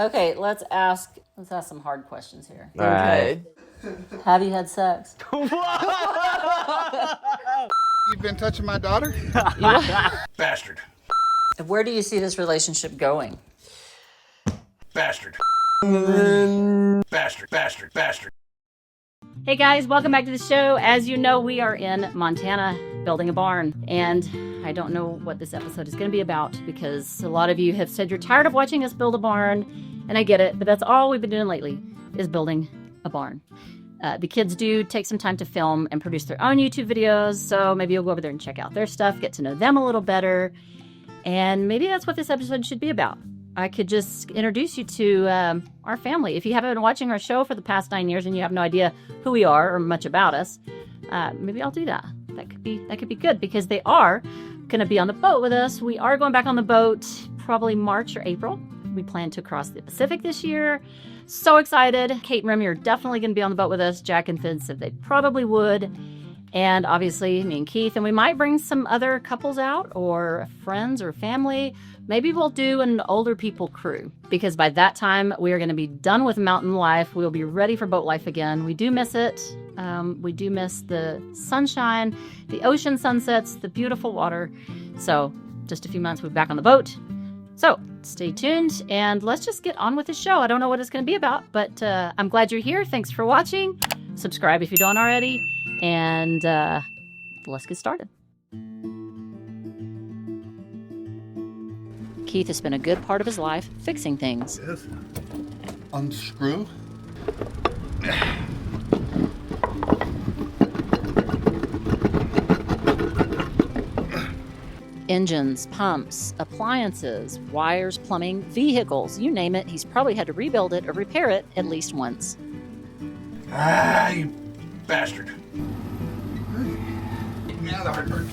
Okay, let's ask some hard questions here. All right. Have you had sex? You've been touching my daughter? Bastard. Where do you see this relationship going? Bastard. Bastard, bastard, bastard. Hey guys, welcome back to the show. As you know, we are in Montana building a barn, and I don't know what this episode is going to be about because a lot of you have said you're tired of watching us build a barn, and I get it, but that's all we've been doing lately is building a barn. The kids do take some time to film and produce their own YouTube videos, so maybe you'll go over there and check out their stuff, get to know them a little better, and maybe that's what this episode should be about. I could just introduce you to our family. If you haven't been watching our show for the past 9 years and you have no idea who we are or much about us, maybe I'll do that. That could be good because they are going to be on the boat with us. We are going back on the boat probably March or April. We plan to cross the Pacific this year. So excited. Kate and Remi are definitely going to be on the boat with us. Jack and Finn said they probably would. And obviously me and Keith, and we might bring some other couples out or friends or family. Maybe we'll do an older people crew because by that time we are going to be done with mountain life. We'll be ready for boat life again. We do miss it. We do miss the sunshine, the ocean sunsets, the beautiful water. So just a few months, we'll be back on the boat. So stay tuned and let's just get on with the show. I don't know what it's going to be about, but I'm glad you're here. Thanks for watching. Subscribe if you don't already. And let's get started. Keith has spent a good part of his life fixing things. Yes. Unscrew. Engines, pumps, appliances, wires, plumbing, vehicles, you name it. He's probably had to rebuild it or repair it at least once. Ah, you bastard. Now the hard part.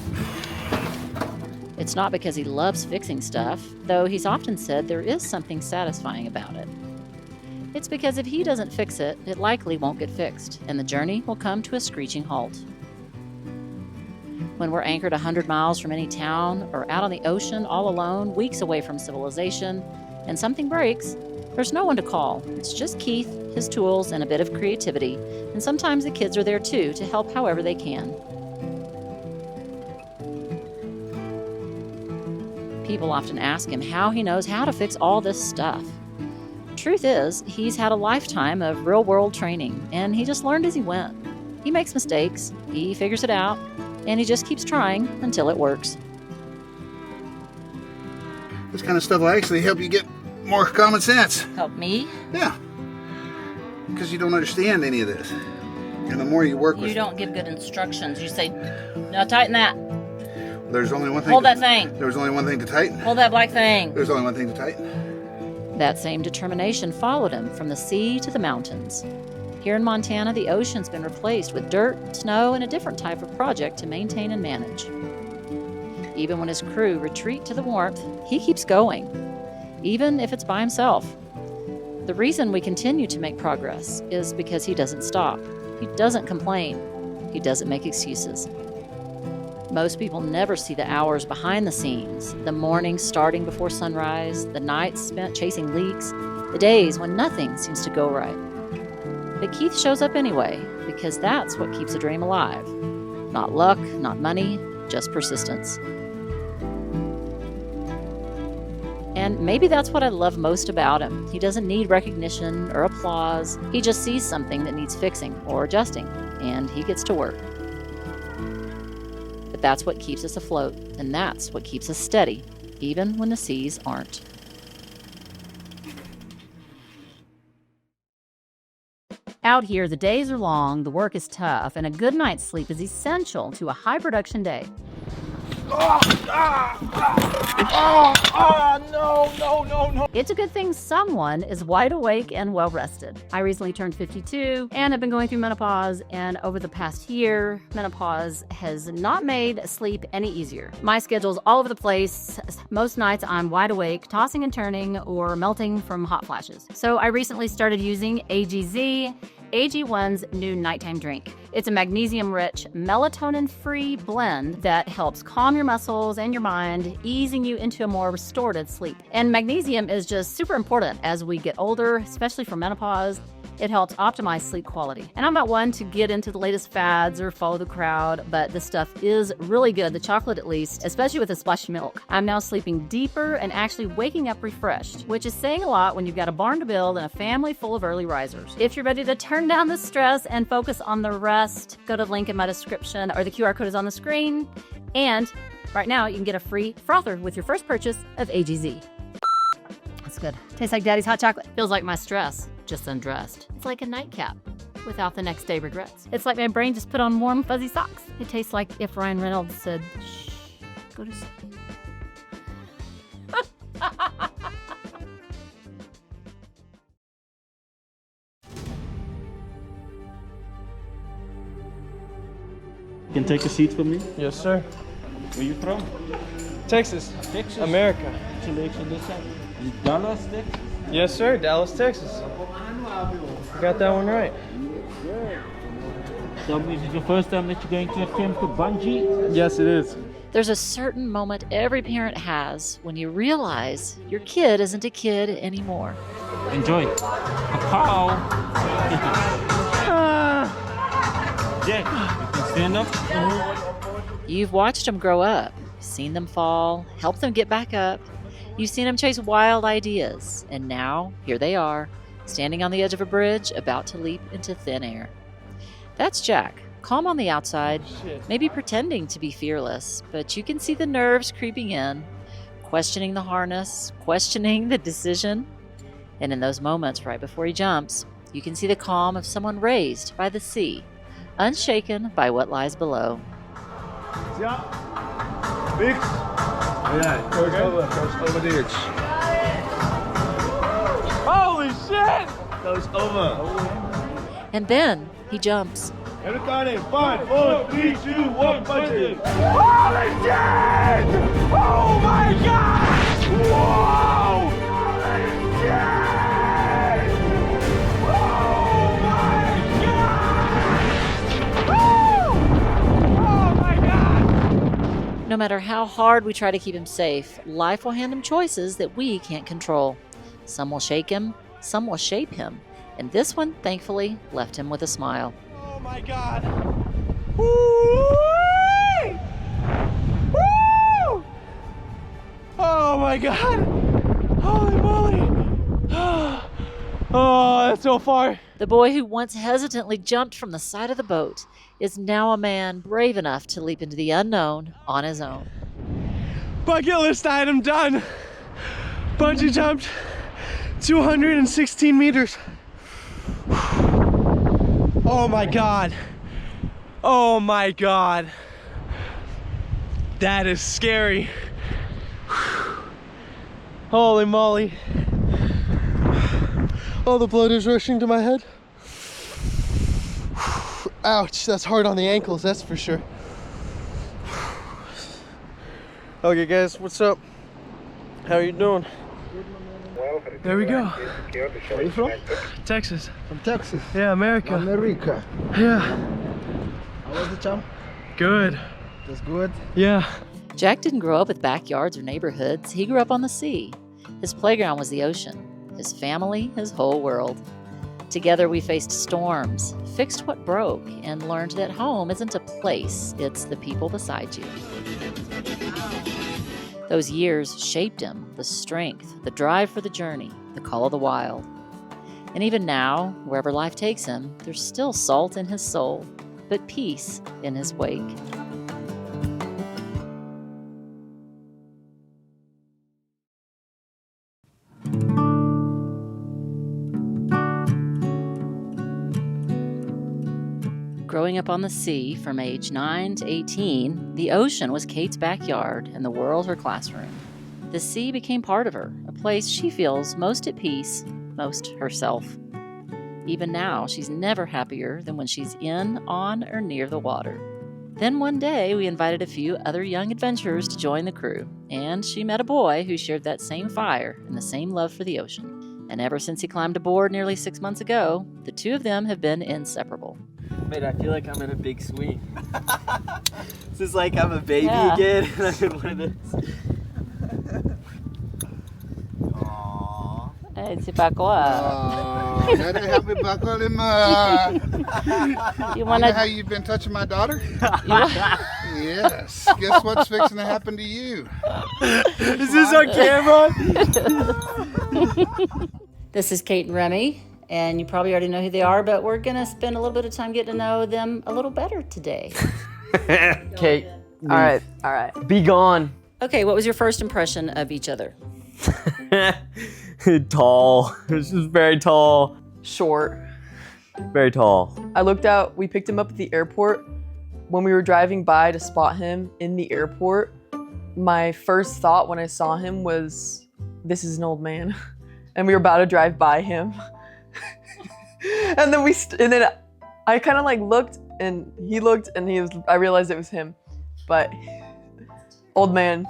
It's not because he loves fixing stuff, though he's often said there is something satisfying about it. It's because if he doesn't fix it, it likely won't get fixed, and the journey will come to a screeching halt. When we're anchored 100 miles from any town or out on the ocean all alone, weeks away from civilization, and something breaks, there's no one to call. It's just Keith, his tools, and a bit of creativity, and sometimes the kids are there too to help however they can. People often ask him how he knows how to fix all this stuff. Truth is, he's had a lifetime of real-world training, and he just learned as he went. He makes mistakes, he figures it out, and he just keeps trying until it works. This kind of stuff will actually help you get more common sense. Help me? Yeah. Because you don't understand any of this. And the more you work with... You don't give good instructions. You say, now tighten that. There's only one thing... Hold that thing. There was only one thing to tighten. Hold that black thing. There's only one thing to tighten. That same determination followed him from the sea to the mountains. Here in Montana, the ocean's been replaced with dirt, snow, and a different type of project to maintain and manage. Even when his crew retreat to the warmth, he keeps going, even if it's by himself. The reason we continue to make progress is because he doesn't stop. He doesn't complain. He doesn't make excuses. Most people never see the hours behind the scenes, the mornings starting before sunrise, the nights spent chasing leaks, the days when nothing seems to go right. But Keith shows up anyway, because that's what keeps a dream alive. Not luck, not money, just persistence. And maybe that's what I love most about him. He doesn't need recognition or applause. He just sees something that needs fixing or adjusting, and he gets to work. But that's what keeps us afloat, and that's what keeps us steady, even when the seas aren't. Out here, the days are long, the work is tough, and a good night's sleep is essential to a high-production day. No. It's a good thing someone is wide awake and well-rested. I recently turned 52 and have been going through menopause, and over the past year, menopause has not made sleep any easier. My schedule's all over the place. Most nights I'm wide awake, tossing and turning, or melting from hot flashes. So I recently started using AGZ, AG1's new nighttime drink. It's a magnesium-rich, melatonin-free blend that helps calm your muscles and your mind, easing you into a more restorative sleep. And magnesium is just super important as we get older, especially for menopause. It helps optimize sleep quality. And I'm not one to get into the latest fads or follow the crowd, but this stuff is really good, the chocolate at least, especially with a splash of milk. I'm now sleeping deeper and actually waking up refreshed, which is saying a lot when you've got a barn to build and a family full of early risers. If you're ready to turn down the stress and focus on the rest, go to the link in my description or the QR code is on the screen. And right now you can get a free frother with your first purchase of AGZ. That's good. Tastes like Daddy's hot chocolate. Feels like my stress just undressed. It's like a nightcap without the next day regrets. It's like my brain just put on warm, fuzzy socks. It tastes like if Ryan Reynolds said, shh, go to sleep. You can take a seat for me. Yes, sir. Where you from? Texas. Texas. America. Two legs on this side. Dallas, Texas. Yes, sir. Dallas, Texas. You got that one right. So this is the first time that you're going to attempt to bungee? Yes, it is. There's a certain moment every parent has when you realize your kid isn't a kid anymore. Enjoy. Pow. Jack, you can stand up. You've watched them grow up, seen them fall, helped them get back up. You've seen them chase wild ideas, and now here they are, standing on the edge of a bridge, about to leap into thin air. That's Jack, calm on the outside, maybe pretending to be fearless, but you can see the nerves creeping in, questioning the harness, questioning the decision. And in those moments right before he jumps, you can see the calm of someone raised by the sea, unshaken by what lies below. Yeah. Big. Yeah, goes over the edge. Holy shit! Goes over. And then he jumps. Everybody in 5, 4, 3, 2, 1, punch it! Holy shit! Oh my god! Whoa! Holy shit! Oh my god! Oh my god! No matter how hard we try to keep him safe, life will hand him choices that we can't control. Some will shake him, some will shape him, and this one, thankfully, left him with a smile. Oh my god! Woo! Woo! Oh my god! Holy moly! Oh, that's so far. The boy who once hesitantly jumped from the side of the boat is now a man brave enough to leap into the unknown on his own. Bucket list item done. Bungee jumped 216 meters. Oh my god. Oh my god. That is scary. Holy moly. Oh, the blood is rushing to my head. Ouch, that's hard on the ankles, that's for sure. Okay guys, what's up? How are you doing? There we go. Where are you from? Texas. From Texas. Yeah, America. America. Yeah. How was the jump? Good. That's good. Yeah. Jack didn't grow up with backyards or neighborhoods. He grew up on the sea. His playground was the ocean. His family, his whole world. Together we faced storms, fixed what broke, and learned that home isn't a place, it's the people beside you. Those years shaped him, the strength, the drive for the journey, the call of the wild. And even now, wherever life takes him, there's still salt in his soul, but peace in his wake. Growing up on the sea from age 9 to 18, the ocean was Kate's backyard and the world her classroom. The sea became part of her, a place she feels most at peace, most herself. Even now, she's never happier than when she's in, on, or near the water. Then one day, we invited a few other young adventurers to join the crew, and she met a boy who shared that same fire and the same love for the ocean. And ever since he climbed aboard nearly 6 months ago, the two of them have been inseparable. Wait, I feel like I'm in a big swing. This is like I'm a baby again, and I'm in one of those. Si Pacoa. Happy buckle him. You Wonder wanna? how you've been touching my daughter? Yes. Guess what's fixing to happen to you? Is this on camera? This is Kate and Remi, and you probably already know who they are, but we're gonna spend a little bit of time getting to know them a little better today. Kate. All right. Be gone. Okay, what was your first impression of each other? Tall. This is very tall. Short. Very tall. I looked out, we picked him up at the airport. When we were driving by to spot him in the airport, my first thought when I saw him was, this is an old man. And we were about to drive by him. And then I kind of like looked and he looked and I realized it was him. But old man.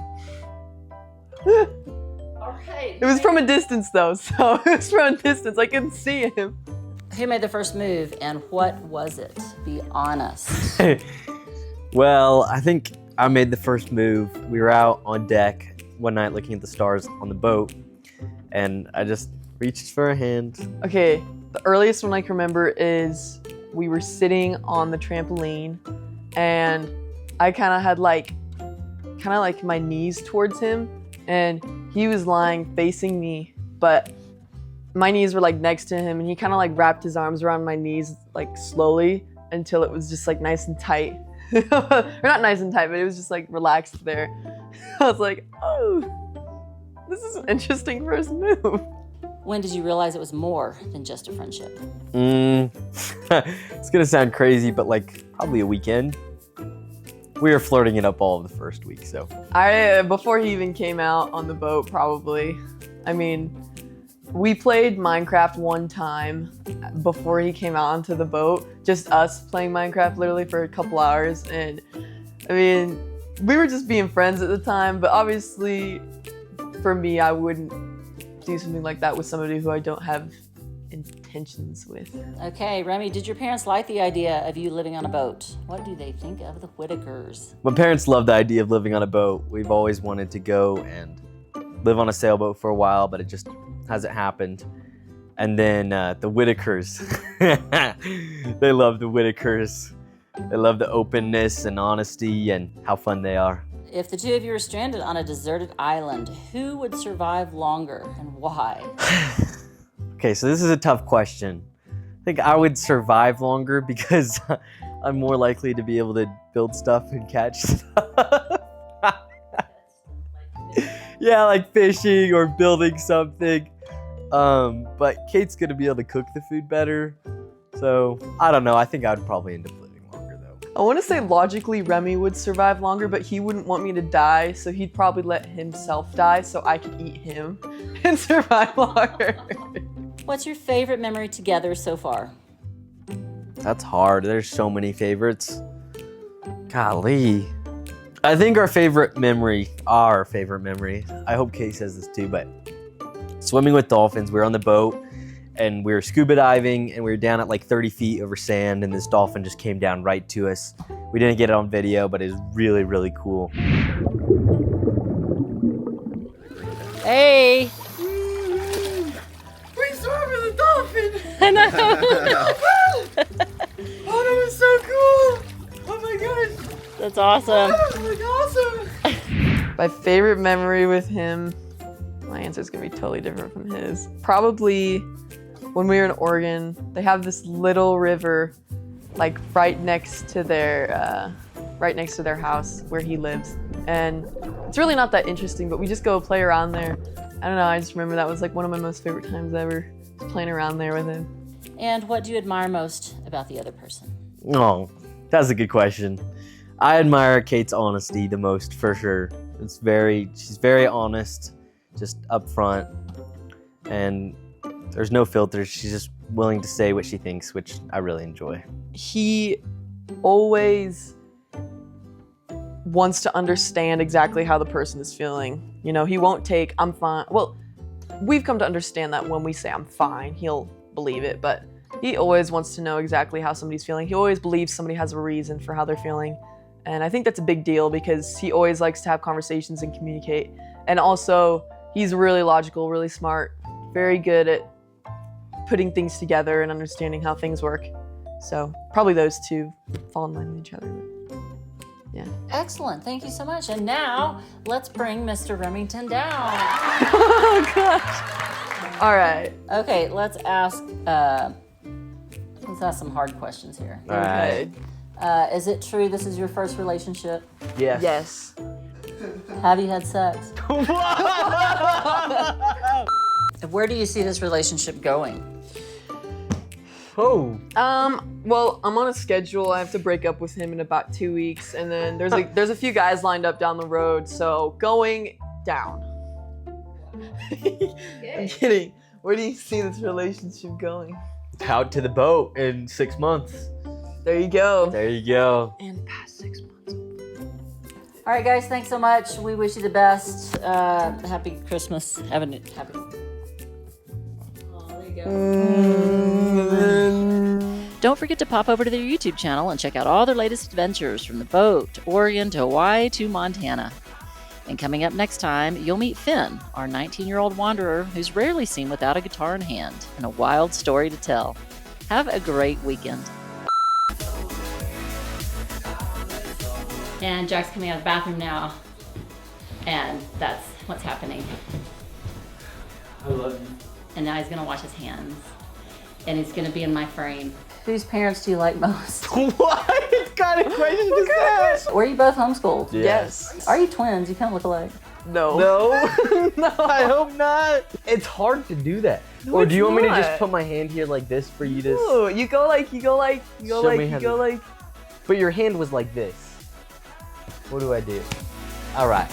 It was from a distance though, so it was from a distance. I couldn't see him. Who made the first move, and what was it? Be honest. Well, I think I made the first move. We were out on deck one night looking at the stars on the boat, and I just reached for a hand. Okay, the earliest one I can remember is we were sitting on the trampoline, and I kind of had like my knees towards him, and he was lying facing me, but my knees were like next to him, and he kind of like wrapped his arms around my knees like slowly until it was just like nice and tight. Or not nice and tight, but it was just like relaxed there. I was like, oh, this is an interesting first move. When did you realize it was more than just a friendship? It's gonna sound crazy, but like probably a weekend. We were flirting it up all of the first week, so. Before he even came out on the boat, probably. I mean, we played Minecraft one time before he came out onto the boat. Just us playing Minecraft literally for a couple hours. And I mean, we were just being friends at the time, but obviously for me, I wouldn't do something like that with somebody who I don't have intentions with. Okay, Remi, did your parents like the idea of you living on a boat? What do they think of the Whitakers? My parents love the idea of living on a boat. We've always wanted to go and live on a sailboat for a while, but it just hasn't happened. And then the Whitakers, they love the Whitakers. They love the openness and honesty and how fun they are. If the two of you were stranded on a deserted island, who would survive longer and why? Okay, so this is a tough question. I think I would survive longer because I'm more likely to be able to build stuff and catch stuff. Yeah, like fishing or building something. But Kate's gonna be able to cook the food better. So, I don't know. I think I would probably end up living longer though. I want to say logically Remi would survive longer, but he wouldn't want me to die, so he'd probably let himself die so I could eat him and survive longer. What's your favorite memory together so far? That's hard. There's so many favorites. Golly. I think our favorite memory, I hope Kate says this too, but swimming with dolphins. We were on the boat and we were scuba diving and we were down at like 30 feet over sand and this dolphin just came down right to us. We didn't get it on video, but it was really, really cool. Hey! We swam with a dolphin! I know! Oh, that was so cool! Oh my gosh! That's awesome. That was awesome! My favorite memory with him, my answer is gonna be totally different from his. Probably when we were in Oregon, they have this little river like right next to their house where he lives. And it's really not that interesting, but we just go play around there. I don't know, I just remember that was like one of my most favorite times ever, playing around there with him. And what do you admire most about the other person? Oh, that's a good question. I admire Kate's honesty the most, for sure. She's very honest, just upfront, and there's no filters. She's just willing to say what she thinks, which I really enjoy. He always wants to understand exactly how the person is feeling. You know, he won't take, I'm fine. Well, we've come to understand that when we say I'm fine, he'll believe it, but He always wants to know exactly how somebody's feeling. He always believes somebody has a reason for how they're feeling. And I think that's a big deal because he always likes to have conversations and communicate. And also, he's really logical, really smart, very good at putting things together and understanding how things work. So probably those two fall in line with each other. Yeah. Excellent. Thank you so much. And now let's bring Mr. Remington down. Oh gosh. All right. Okay, let's ask some hard questions here. All right. Is it true this is your first relationship? Yes. Yes. Have you had sex? Where do you see this relationship going? Oh. Well, I'm on a schedule. I have to break up with him in about 2 weeks, and then there's a few guys lined up down the road, so going down. I'm kidding. Where do you see this relationship going? Out to the boat in 6 months. There you go. There you go. And past 6 months. All right, guys, thanks so much. We wish you the best. Happy Christmas. Happy. Oh, there you go. Don't forget to pop over to their YouTube channel and check out all their latest adventures from the boat to Oregon to Hawaii to Montana. And coming up next time, you'll meet Finn, our 19-year-old wanderer who's rarely seen without a guitar in hand and a wild story to tell. Have a great weekend. And Jack's coming out of the bathroom now, and that's what's happening. I love you. And now he's gonna wash his hands, and he's gonna be in my frame. Whose parents do you like most? What kind of question is that? Were you both homeschooled? Yes. Are you twins? You kind of look alike. No. No. No, I hope not. It's hard to do that. No, or do you it's want me to not. just put my hand here like this for you to... No, you go like, Show me how to- But your hand was like this. What do I do? All right.